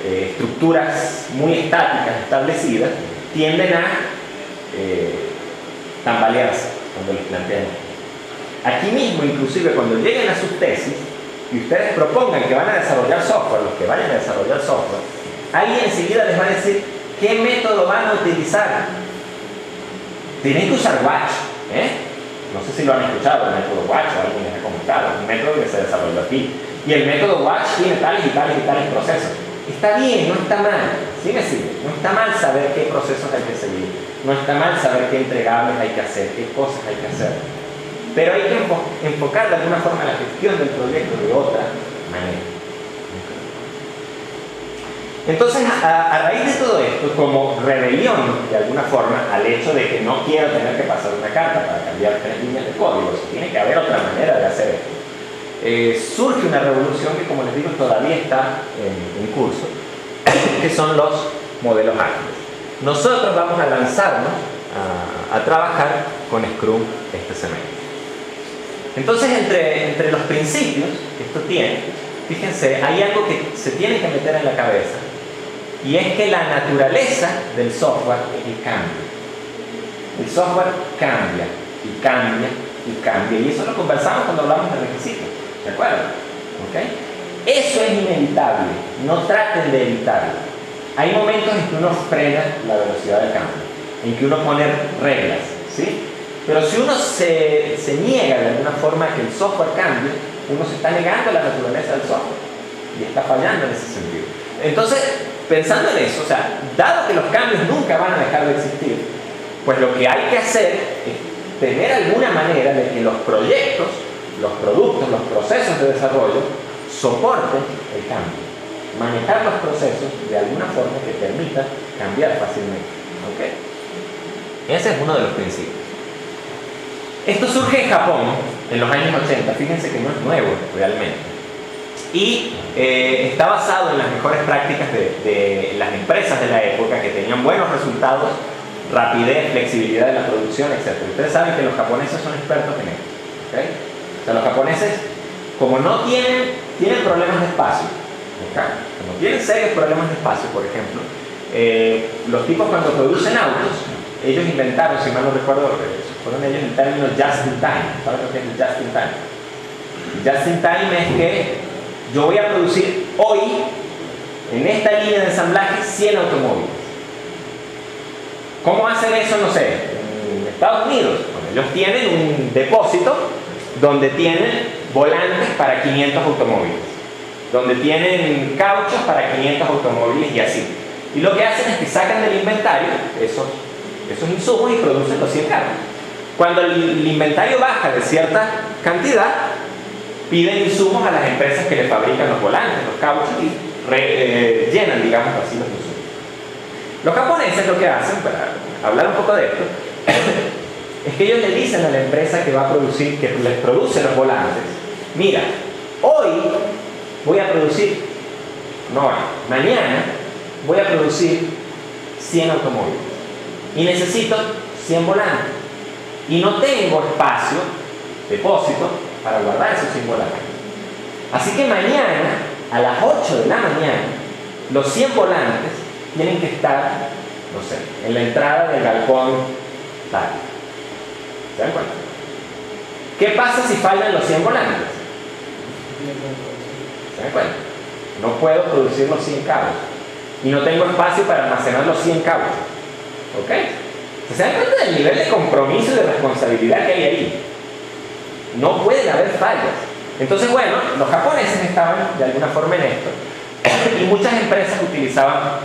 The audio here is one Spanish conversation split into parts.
estructuras muy estáticas establecidas tienden a tambalearse cuando les plantean. Aquí mismo, inclusive, cuando lleguen a sus tesis y ustedes propongan que van a desarrollar software, los que vayan a desarrollar software, alguien enseguida les va a decir qué método van a utilizar. Tienen que usar Watch, No sé si lo han escuchado, el método Watch, o alguien les ha comentado, es un método que se desarrolló aquí. Y el método Watch tiene tales y tales y tales procesos. Está bien, no está mal, ¿sí me sigue? No está mal saber qué procesos hay que seguir, no está mal saber qué entregables hay que hacer, qué cosas hay que hacer. Pero hay que enfocar de alguna forma la gestión del proyecto de otra manera. Entonces, a raíz de todo esto, como rebelión de alguna forma al hecho de que no quiero tener que pasar una carta para cambiar 3 líneas de código, tiene que haber otra manera de hacer esto, surge una revolución que, como les digo, todavía está en curso, que son los modelos ágiles. Nosotros vamos a lanzarnos a trabajar con Scrum este semestre. Entonces, entre los principios que esto tiene, fíjense, hay algo que se tiene que meter en la cabeza, y es que la naturaleza del software es el cambio. El software cambia, y cambia, y cambia, y eso lo conversamos cuando hablamos de requisitos, ¿de acuerdo? ¿Okay? Eso es inevitable, no traten de evitarlo. Hay momentos en que uno frena la velocidad del cambio, en que uno pone reglas, ¿sí? Pero si uno se niega de alguna forma a que el software cambie, uno se está negando a la naturaleza del software y está fallando en ese sentido. Entonces, pensando en eso, o sea, dado que los cambios nunca van a dejar de existir, pues lo que hay que hacer es tener alguna manera de que los proyectos, los productos, los procesos de desarrollo soporten el cambio. Manejar los procesos de alguna forma que permita cambiar fácilmente. ¿Okay? Ese es uno de los principios. Esto surge en Japón en los años 80, fíjense que no es nuevo realmente, y está basado en las mejores prácticas de las empresas de la época que tenían buenos resultados, rapidez, flexibilidad de la producción, etc. Ustedes saben que los japoneses son expertos en esto, ¿okay? O sea, los japoneses, como no tienen problemas de espacio, ¿okay? Como tienen serios problemas de espacio, por ejemplo, los tipos cuando producen autos, ellos inventaron, si mal no recuerdo, fueron ellos el término just in time. ¿Sabes lo que es el just in time? Just in time es que yo voy a producir hoy, en esta línea de ensamblaje, 100 automóviles. ¿Cómo hacen eso? No sé, en Estados Unidos. Bueno, ellos tienen un depósito donde tienen volantes para 500 automóviles, donde tienen cauchos para 500 automóviles y así. Y lo que hacen es que sacan del inventario esos insumos y producen los 100 carros. Cuando el inventario baja de cierta cantidad, piden insumos a las empresas que le fabrican los volantes, los cauchos, y llenan, digamos así, los insumos. Los japoneses lo que hacen, para hablar un poco de esto, es que ellos le dicen a la empresa que va a producir, que les produce los volantes: mira, hoy voy a producir, no hoy, mañana voy a producir 100 automóviles y necesito 100 volantes y no tengo espacio, depósito, para guardar esos 100 volantes. Así que mañana, a las 8 de la mañana, los 100 volantes tienen que estar, no sé, en la entrada del galpón tal. ¿Se dan cuenta? ¿Qué pasa si faltan los 100 volantes? ¿Se dan cuenta? No puedo producir los 100 cabos y no tengo espacio para almacenar los 100 cabos. ¿Ok? ¿Se dan cuenta del nivel de compromiso y de responsabilidad que hay ahí? No pueden haber fallas. Entonces, bueno, los japoneses estaban de alguna forma en esto y muchas empresas utilizaban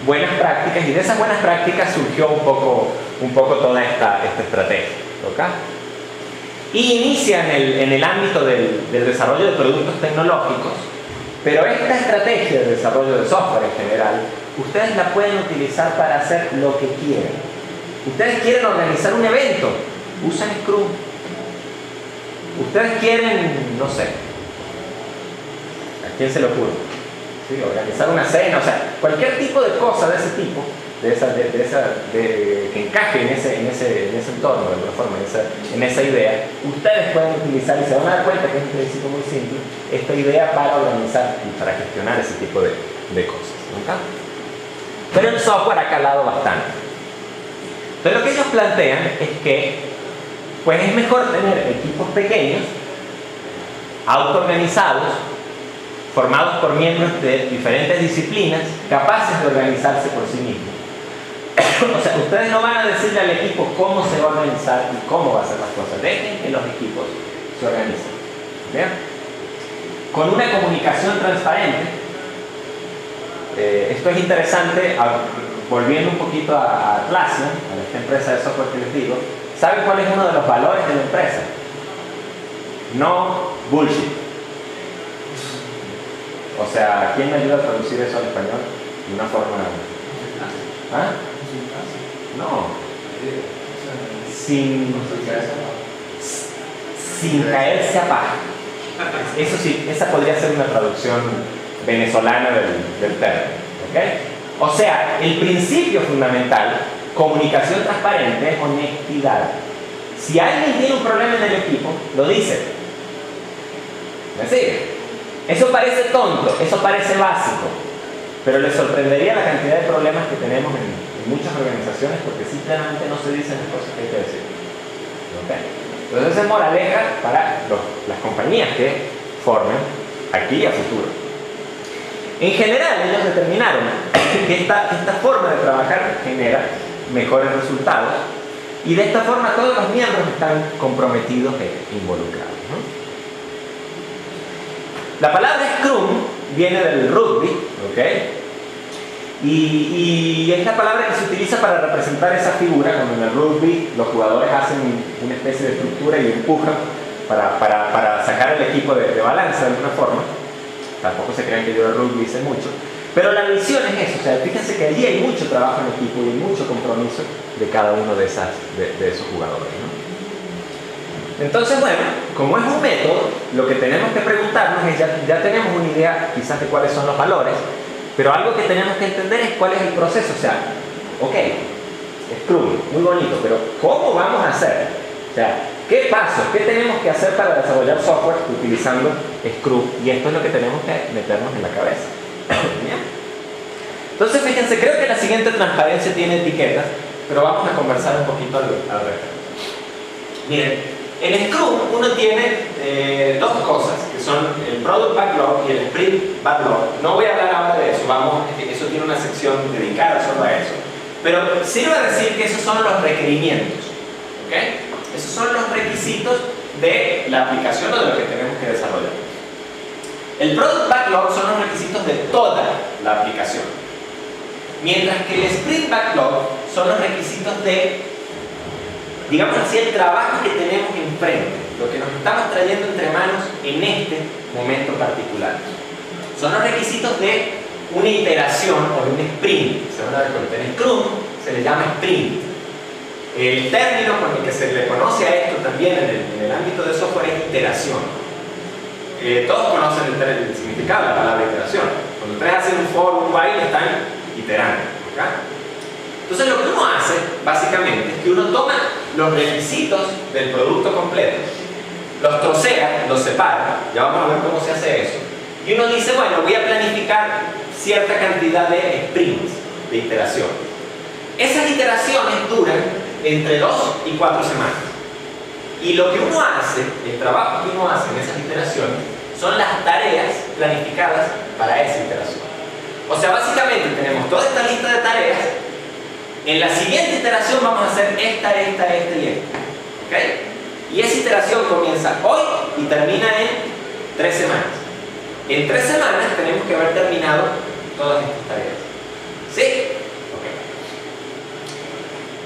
buenas prácticas, y de esas buenas prácticas surgió un poco toda esta estrategia. ¿Okay? Y inicia en el ámbito del desarrollo de productos tecnológicos, pero esta estrategia de desarrollo de software en general, ustedes la pueden utilizar para hacer lo que quieran. Ustedes quieren organizar un evento, usen Scrum. Ustedes quieren, no sé, ¿a quién se le ocurre? ¿Sí? Organizar una cena, o sea, cualquier tipo de cosa de ese tipo, que encaje en ese entorno, de alguna forma, en esa idea, ustedes pueden utilizar, y se van a dar cuenta que es un principio muy simple, esta idea para organizar y para gestionar ese tipo de cosas. ¿Ok? Pero el software ha calado bastante. Pero lo que ellos plantean es que pues es mejor tener equipos pequeños, autoorganizados, formados por miembros de diferentes disciplinas, capaces de organizarse por sí mismos. O sea, ustedes no van a decirle al equipo cómo se va a organizar y cómo va a hacer las cosas. Dejen que los equipos se organicen. ¿Bien? Con una comunicación transparente. Esto es interesante, volviendo un poquito a Atlassian, a esta empresa de software que les digo. ¿Saben cuál es uno de los valores de la empresa? No bullshit. O sea, ¿quién me ayuda a traducir eso al español? De una forma... ¿Ah? No. Sin caerse a paja. Eso sí, esa podría ser una traducción venezolana del término. ¿Okay? O sea, el principio fundamental, comunicación transparente, es honestidad. Si alguien tiene un problema en el equipo, lo dice. ¿Me sigue? Eso parece tonto, eso parece básico, pero les sorprendería la cantidad de problemas que tenemos en muchas organizaciones porque simplemente no se dicen las cosas que hay que decir. ¿Okay? Entonces esa es moraleja para las compañías que formen aquí y a futuro. En general, ellos determinaron que esta forma de trabajar genera mejores resultados y de esta forma todos los miembros están comprometidos e involucrados, ¿no? La palabra Scrum viene del rugby, ¿ok? Y es la palabra que se utiliza para representar esa figura, cuando en el rugby los jugadores hacen una especie de estructura y empujan para sacar el equipo de balance de alguna forma. Tampoco se crean que yo de rugby hice mucho, pero la misión es eso. O sea, fíjense que allí hay mucho trabajo en equipo y hay mucho compromiso de cada uno de esos jugadores, ¿no? Entonces, bueno, como es un método, lo que tenemos que preguntarnos es, ya tenemos una idea quizás de cuáles son los valores, pero algo que tenemos que entender es cuál es el proceso. O sea, ok, Scrum, muy bonito, pero ¿cómo vamos a hacer? O sea, ¿qué pasos? ¿Qué tenemos que hacer para desarrollar software utilizando Scrum? Y esto es lo que tenemos que meternos en la cabeza. ¿Bien? Entonces, fíjense, creo que la siguiente transparencia tiene etiquetas, pero vamos a conversar un poquito al respecto. Miren, en Scrum uno tiene dos cosas, que son el Product Backlog y el Sprint Backlog. No voy a hablar ahora de eso, eso tiene una sección dedicada solo a eso. Pero sirve decir que esos son los requerimientos, ¿ok? Esos son los requisitos de la aplicación o de lo que tenemos que desarrollar. El Product Backlog son los requisitos de toda la aplicación. Mientras que el Sprint Backlog son los requisitos de, digamos así, el trabajo que tenemos enfrente, lo que nos estamos trayendo entre manos en este momento particular. Son los requisitos de una iteración o de un sprint. Se van a dar cuenta. En Scrum se le llama sprint. El término con el que se le conoce a esto también en el ámbito de software es iteración. Todos conocen el significado de la palabra iteración. Cuando ustedes hacen un for, un while, están iterando. ¿Okay? Entonces lo que uno hace, básicamente, es que uno toma los requisitos del producto completo, los trocea, los separa, ya vamos a ver cómo se hace eso, y uno dice, bueno, voy a planificar cierta cantidad de sprints, de iteración. Esas iteraciones duran entre 2 y 4 semanas. Y lo que uno hace, el trabajo que uno hace en esas iteraciones, son las tareas planificadas para esa iteración. O sea, básicamente tenemos toda esta lista de tareas. En la siguiente iteración vamos a hacer esta y esta. ¿Okay? Y esa iteración comienza hoy y termina en 3 semanas. En 3 semanas tenemos que haber terminado todas estas tareas. ¿Sí? Okay.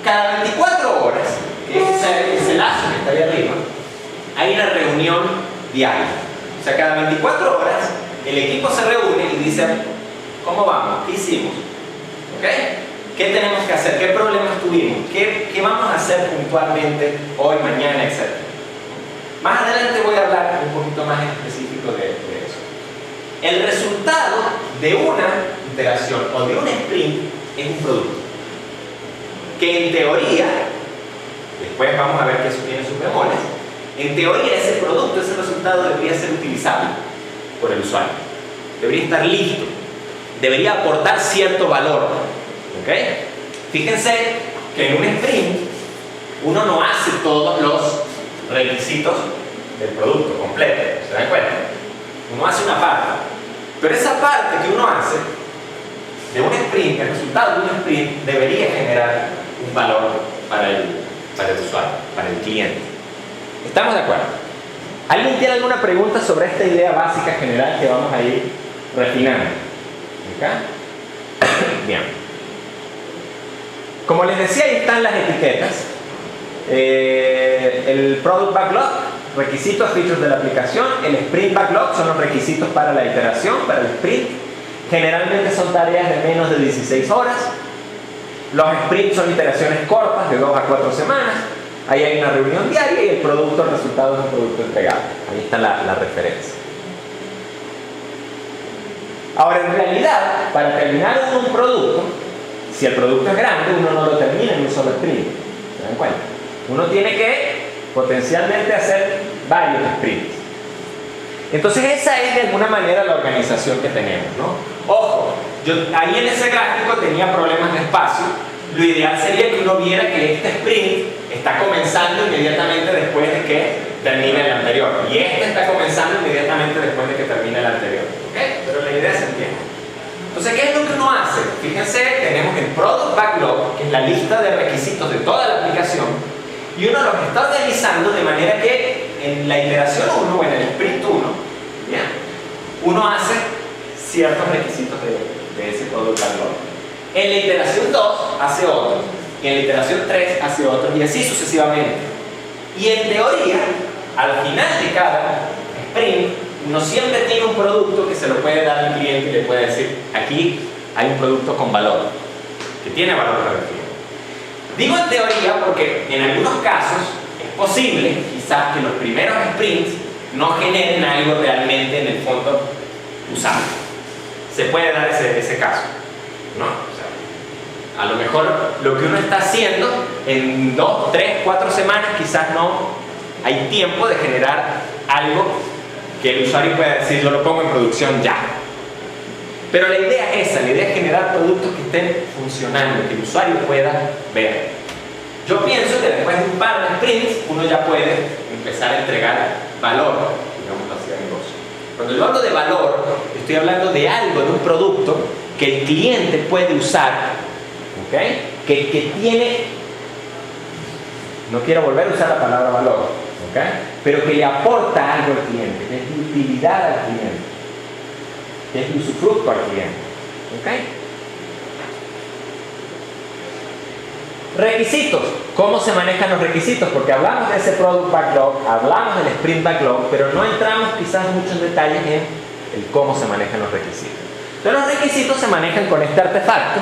Cada 24 horas, que es ese lazo que está ahí arriba, hay una reunión diaria. O sea, cada 24 horas el equipo se reúne y dice, ¿cómo vamos? ¿Qué hicimos? ¿Okay? ¿Qué tenemos que hacer? ¿Qué problemas tuvimos? ¿Qué vamos a hacer puntualmente hoy, mañana, etcétera? Más adelante voy a hablar un poquito más en específico de eso. El resultado de una iteración o de un sprint es un producto que en teoría, después vamos a ver que eso tiene sus bemoles, en teoría ese producto, ese resultado debería ser utilizable por el usuario, debería estar listo. debería aportar cierto valor. ¿Ok? Fíjense que en un sprint uno no hace todos los requisitos del producto completo, ¿se dan cuenta? Uno hace una parte, pero esa parte que uno hace de un sprint, el resultado de un sprint debería generar un valor para el usuario, para el cliente. ¿Estamos de acuerdo? ¿Alguien tiene alguna pregunta sobre esta idea básica general que vamos a ir refinando? ¿Okay? Bien. Como les decía, ahí están las etiquetas. El Product Backlog, requisitos, features de la aplicación. El Sprint Backlog son los requisitos para la iteración, para el sprint. Generalmente son tareas de menos de 16 horas. Los sprints son iteraciones cortas, de 2 a 4 semanas. Ahí hay una reunión diaria y el producto, el resultado es un producto entregable. Ahí está la referencia. Ahora, en realidad, para terminar un producto, si el producto es grande, uno no lo termina en un solo sprint. ¿Se dan cuenta? Uno tiene que potencialmente hacer varios sprints. Entonces esa es de alguna manera la organización que tenemos, ¿no? Ojo, yo ahí en ese gráfico tenía problemas de espacio. Lo ideal sería que uno viera que este sprint está comenzando inmediatamente después de que termine el anterior. Y este está comenzando inmediatamente después de que termine el anterior. ¿Ok? Pero la idea se entiende. Entonces, ¿qué es lo que uno hace? Fíjense, tenemos el Product Backlog, que es la lista de requisitos de toda la aplicación, y uno los está organizando de manera que en la iteración 1 o en el sprint 1, ¿bien? Uno hace ciertos requisitos de ese Product Backlog. En la iteración 2 hace otros, y en la iteración 3 hace otros, y así sucesivamente. Y en teoría, al final de cada sprint, uno siempre tiene un producto que se lo puede dar al cliente y le puede decir, aquí hay un producto con valor, que tiene valor para el cliente. Digo en teoría porque en algunos casos es posible, quizás, que los primeros sprints no generen algo realmente en el fondo usable. Se puede dar ese caso, ¿no? O sea, a lo mejor lo que uno está haciendo en 2, 3, 4 semanas quizás no hay tiempo de generar algo que el usuario pueda decir, yo lo pongo en producción ya. Pero la idea es esa, la idea es generar productos que estén funcionando, que el usuario pueda ver. Yo pienso que después de un par de sprints, uno ya puede empezar a entregar valor, digamos así, al negocio. Cuando yo hablo de valor, estoy hablando de algo, de un producto que el cliente puede usar, ¿okay? que tiene, no quiero volver a usar la palabra valor, ¿okay? Pero que le aporta algo al cliente, que es de utilidad al cliente, que es de usufructo al cliente. ¿Okay? Requisitos. ¿Cómo se manejan los requisitos? Porque hablamos de ese Product Backlog, hablamos del Sprint Backlog, pero no entramos quizás mucho en detalles en el cómo se manejan los requisitos. Entonces los requisitos se manejan con este artefacto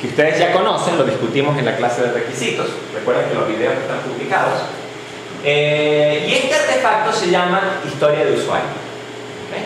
que ustedes ya conocen, lo discutimos en la clase de requisitos. Recuerden que los videos están publicados. Y este artefacto se llama historia de usuario. ¿Okay?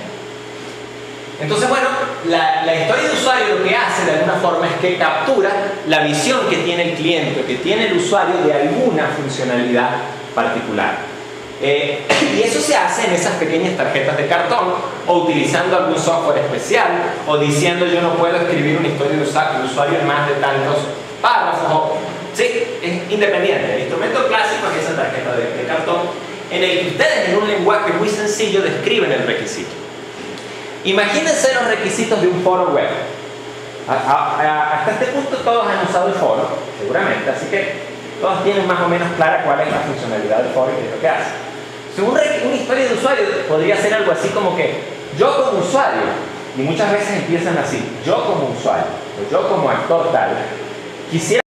Entonces, bueno, la historia de usuario lo que hace de alguna forma es que captura la visión que tiene el cliente, que tiene el usuario de alguna funcionalidad particular. Y eso se hace en esas pequeñas tarjetas de cartón, o utilizando algún software especial, o diciendo yo no puedo escribir una historia de usuario en más de tantos párrafos. Sí, es independiente. El instrumento clásico es esa tarjeta de cartón en el que ustedes en un lenguaje muy sencillo describen el requisito. Imagínense los requisitos de un foro web. Hasta este punto todos han usado el foro, seguramente, así que todos tienen más o menos clara cuál es la funcionalidad del foro y qué es lo que hace. Una historia de usuario podría ser algo así como que yo como usuario, y muchas veces empiezan así, yo como usuario, o yo como actor tal, quisiera